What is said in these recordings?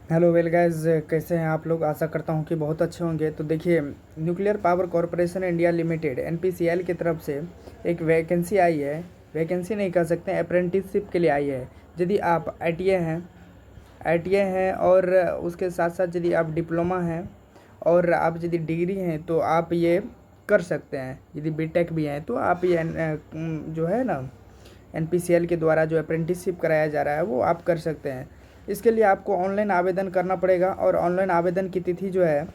Hello well guys, कैसे हैं आप लोग। आशा करता हूं कि बहुत अच्छे होंगे। तो देखिए, nuclear power corporation India limited NPCL की तरफ से एक वैकेंसी आई है। वैकेंसी नहीं कह सकते, अप्रेंटिसशिप के लिए आई है। यदि आप आईटीआई हैं और उसके साथ साथ यदि आप डिप्लोमा हैं और आप यदि डिग्री हैं तो आप ये कर सकते हैं। यदि बीटेक भी हैं तो आप ये जो है ना, एनपीसीएल के द्वारा जो अप्रेंटिसशिप कराया जा रहा है वो आप कर सकते हैं। इसके लिए आपको ऑनलाइन आवेदन करना पड़ेगा और ऑनलाइन आवेदन की तिथि जो है,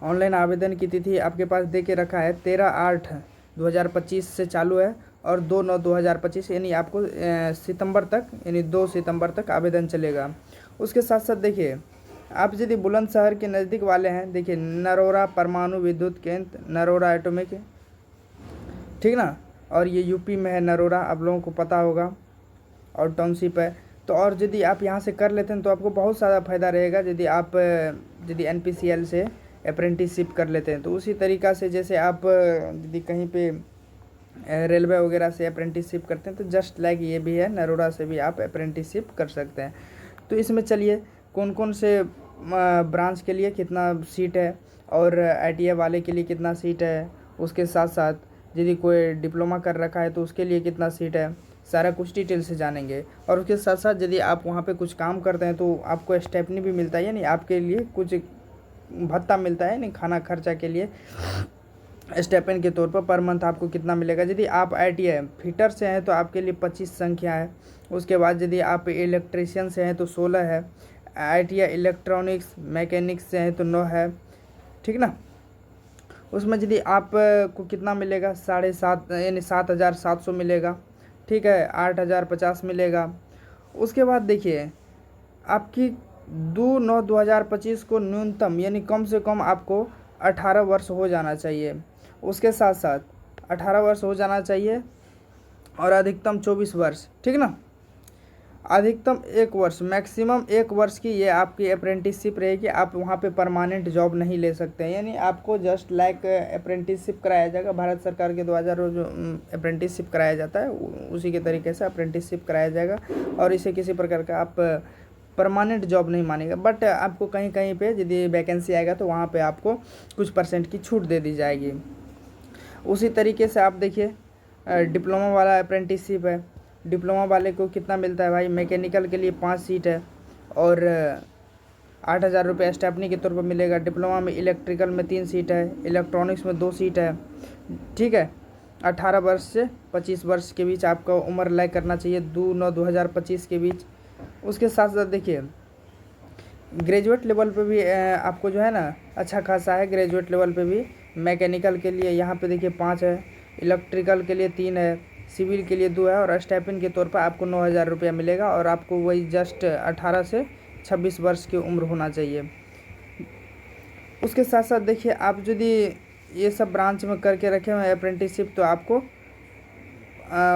ऑनलाइन आवेदन की तिथि आपके पास दे के रखा है 13/8/2025 से चालू है और 2/9/2025 यानी आपको सितंबर तक, यानी 2 सितंबर तक आवेदन चलेगा। उसके साथ साथ देखिए, आप यदि बुलंदशहर के नज़दीक वाले हैं, देखिए नरोरा परमाणु विद्युत केंद्र, नरोरा एटॉमिक, ठीक ना। और ये यूपी में है नरोरा, आप लोगों को पता होगा, और टाउनशिप है। तो और यदि आप यहाँ से कर लेते हैं तो आपको बहुत ज़्यादा फ़ायदा रहेगा। यदि एनपीसीएल से अप्रेंटिसशिप कर लेते हैं तो उसी तरीक़ा से जैसे आप यदि कहीं पे रेलवे वगैरह से अप्रेंटिसशिप करते हैं तो जस्ट लाइक ये भी है, नरोरा से भी आप अप्रेंटिसशिप कर सकते हैं। तो इसमें चलिए कौन कौन से ब्रांच के लिए कितना सीट है और आईटीआई वाले के लिए कितना सीट है, उसके साथ साथ यदि कोई डिप्लोमा कर रखा है तो उसके लिए कितना सीट है, सारा कुछ डिटेल से जानेंगे। और उसके साथ साथ यदि आप वहाँ पे कुछ काम करते हैं तो आपको स्टेपनी भी मिलता है, यानी आपके लिए कुछ भत्ता मिलता है, यानी खाना खर्चा के लिए स्टेपन के तौर पर मंथ आपको कितना मिलेगा। यदि आप आईटीआई फिटर से हैं तो आपके लिए 25 संख्या है। उसके बाद यदि आप इलेक्ट्रीशियन से हैं तो 16 है। आईटीआई इलेक्ट्रॉनिक्स मैकेनिक्स से हैं तो 9 है, ठीक ना। उसमें यदि आप को कितना मिलेगा, 7.5 यानी 7,700 मिलेगा, ठीक है। 8,050 मिलेगा। उसके बाद देखिए, आपकी 2/9/2025 को न्यूनतम यानी कम से कम आपको 18 वर्ष हो जाना चाहिए। उसके साथ साथ 18 वर्ष हो जाना चाहिए और अधिकतम 24 वर्ष, ठीक ना। अधिकतम 1 वर्ष, मैक्सिमम 1 वर्ष की ये आपकी अप्रेंटिसशिप रहेगी। आप वहाँ पे परमानेंट जॉब नहीं ले सकते हैं, यानी आपको जस्ट लाइक अप्रेंटिसशिप कराया जाएगा। भारत सरकार के द्वारा जो अप्रेंटिसशिप कराया जाता है उसी के तरीके से अप्रेंटिसशिप कराया जाएगा और इसे किसी प्रकार का आप परमानेंट जॉब नहीं मानेगा। बट आपको कहीं कहीं पे यदि वैकेंसी आएगा तो वहाँ पे आपको कुछ % की छूट दे दी जाएगी। उसी तरीके से आप देखिए, डिप्लोमा वाला अप्रेंटिसशिप है। डिप्लोमा वाले को कितना मिलता है भाई, मैकेनिकल के लिए 5 सीट है और 8,000 रुपये स्टेपनी के तौर पर मिलेगा। डिप्लोमा में इलेक्ट्रिकल में 3 सीट है, इलेक्ट्रॉनिक्स में 2 सीट है, ठीक है। 18 वर्ष से 25 वर्ष के बीच आपका उम्र लय करना चाहिए, 2/9/2025 के बीच। उसके साथ साथ देखिए, ग्रेजुएट लेवल पे भी आपको जो है ना अच्छा खासा है। ग्रेजुएट लेवल पे भी मैकेनिकल के लिए यहाँ पे देखिए 5 है, इलेक्ट्रिकल के लिए 3 है, सिविल के लिए 2 है और स्टाइपेंड के तौर पर आपको 9,000 रुपया मिलेगा और आपको वही जस्ट 18 से 26 वर्ष की उम्र होना चाहिए। उसके साथ साथ देखिए, आप यदि ये सब ब्रांच में करके रखे हुए हैं अप्रेंटिसशिप तो आपको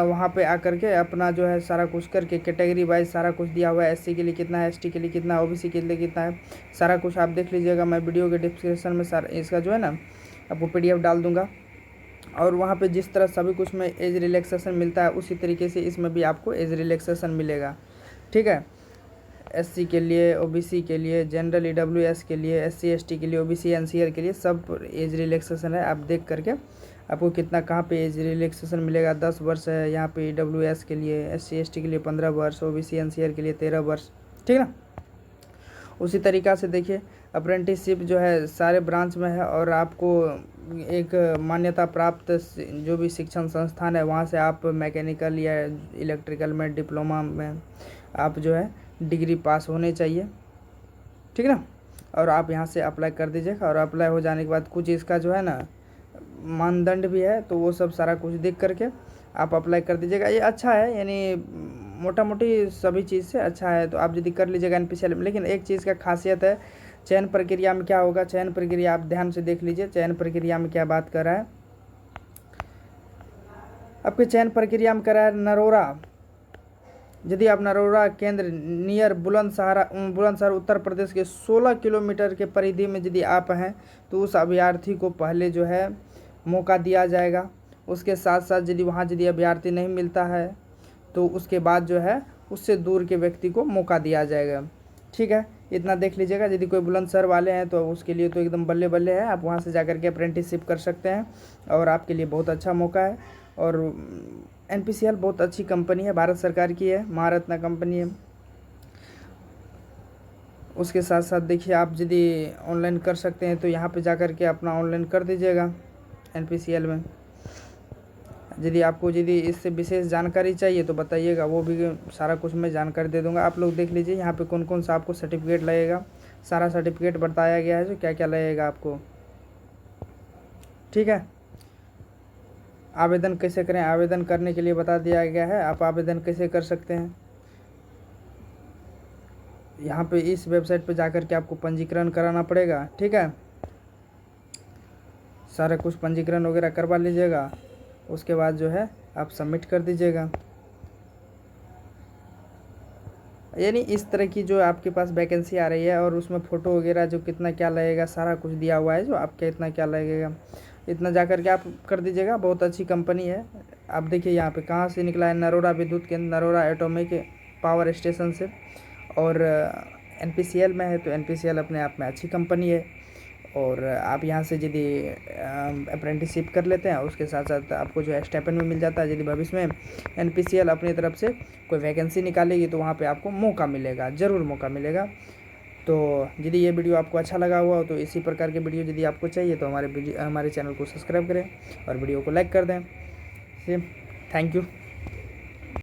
वहाँ पे आकर के अपना जो है सारा कुछ करके कैटेगरी वाइज सारा कुछ दिया हुआ है। एससी के लिए कितना है, एसटी के लिए कितना है, ओबीसी के लिए कितना है, सारा कुछ आप देख लीजिएगा। मैं वीडियो के डिस्क्रिप्शन में सारा इसका जो है ना आपको पीडीएफ डाल दूँगा। और वहाँ पे जिस तरह सभी कुछ में एज रिलैक्सेशन मिलता है उसी तरीके से इसमें भी आपको एज रिलैक्सेशन मिलेगा, ठीक है। एससी के लिए, ओबीसी के लिए, जनरल ईडब्ल्यूएस के लिए, एससी एसटी के लिए, ओबीसी एनसीआर के लिए सब एज रिलैक्सेशन है। आप देख करके आपको कितना कहाँ पे एज रिलैक्सेशन मिलेगा। 10 वर्ष है यहाँ पे ईडब्ल्यूएस के लिए, एससी एसटी के लिए 15 वर्ष, ओबीसी एनसीआर के लिए 13 वर्ष, ठीक ना। उसी तरीक़ा से देखिए, अप्रेंटिसशिप जो है सारे ब्रांच में है और आपको एक मान्यता प्राप्त जो भी शिक्षण संस्थान है वहाँ से आप मैकेनिकल या इलेक्ट्रिकल में, डिप्लोमा में आप जो है डिग्री पास होने चाहिए, ठीक ना। और आप यहाँ से अप्लाई कर दीजिएगा और अप्लाई हो जाने के बाद कुछ इसका जो है ना मानदंड भी है, तो वो सब सारा कुछ देख करके आप अप्लाई कर दीजिएगा। ये अच्छा है, यानी मोटा मोटी सभी चीज़ से अच्छा है, तो आप यदि कर लीजिएगा एनपीसीएल में। लेकिन एक चीज़ का खासियत है, चयन प्रक्रिया में क्या होगा। चयन प्रक्रिया आप ध्यान से देख लीजिए, चयन प्रक्रिया में क्या बात कर रहा है। आपके चयन प्रक्रिया में कर रहा है नरोरा। यदि आप नरोरा केंद्र नियर बुलंदशहर उत्तर प्रदेश के 16 किलोमीटर के परिधि में यदि आप हैं तो उस अभ्यर्थी को पहले जो है मौका दिया जाएगा। उसके साथ साथ यदि अभ्यर्थी नहीं मिलता है तो उसके बाद जो है उससे दूर के व्यक्ति को मौका दिया जाएगा। ठीक है, इतना देख लीजिएगा। यदि कोई बुलंदशहर वाले हैं तो उसके लिए तो एकदम बल्ले बल्ले है, आप वहाँ से जा कर के अप्रेंटिसशिप कर सकते हैं और आपके लिए बहुत अच्छा मौका है। और NPCL बहुत अच्छी कंपनी है, भारत सरकार की है, महारत्ना कंपनी है। उसके साथ साथ देखिए, आप यदि ऑनलाइन कर सकते हैं तो यहाँ पे जा कर के अपना ऑनलाइन कर दीजिएगा NPCL में। यदि आपको यदि इससे विशेष जानकारी चाहिए तो बताइएगा, वो भी सारा कुछ मैं जानकारी दे दूंगा। आप लोग देख लीजिए यहाँ पे कौन कौन सा आपको सर्टिफिकेट लगेगा, सारा सर्टिफिकेट बताया गया है जो क्या क्या लगेगा आपको। ठीक है, आवेदन कैसे करें, आवेदन करने के लिए बता दिया गया है, आप आवेदन कैसे कर सकते हैं। यहाँ पे इस वेबसाइट पे जाकर के आपको पंजीकरण कराना पड़ेगा। ठीक है, सारा कुछ पंजीकरण वगैरह करवा लीजिएगा, उसके बाद जो है आप सबमिट कर दीजिएगा। यानी इस तरह की जो आपके पास वैकेंसी आ रही है और उसमें फ़ोटो वगैरह जो कितना क्या लगेगा सारा कुछ दिया हुआ है, जो आपका इतना क्या लगेगा, इतना जा कर के आप कर दीजिएगा। बहुत अच्छी कंपनी है। आप देखिए यहाँ पे कहाँ से निकला है, नरोरा विद्युत केंद्र, नरोरा एटॉमिक पावर स्टेशन से। और NPCL में है तो NPCL अपने आप में अच्छी कंपनी है। और आप यहाँ से यदि अप्रेंटिसशिप कर लेते हैं, उसके साथ साथ आपको जो है स्टाइपेंड में मिल जाता है। यदि भविष्य में NPCL अपनी तरफ से कोई वैकेंसी निकालेगी तो वहाँ पे आपको मौका मिलेगा, ज़रूर मौका मिलेगा। तो यदि ये वीडियो आपको अच्छा लगा हुआ हो तो इसी प्रकार के वीडियो यदि आपको चाहिए तो हमारे चैनल को सब्सक्राइब करें और वीडियो को लाइक कर दें। Thank you.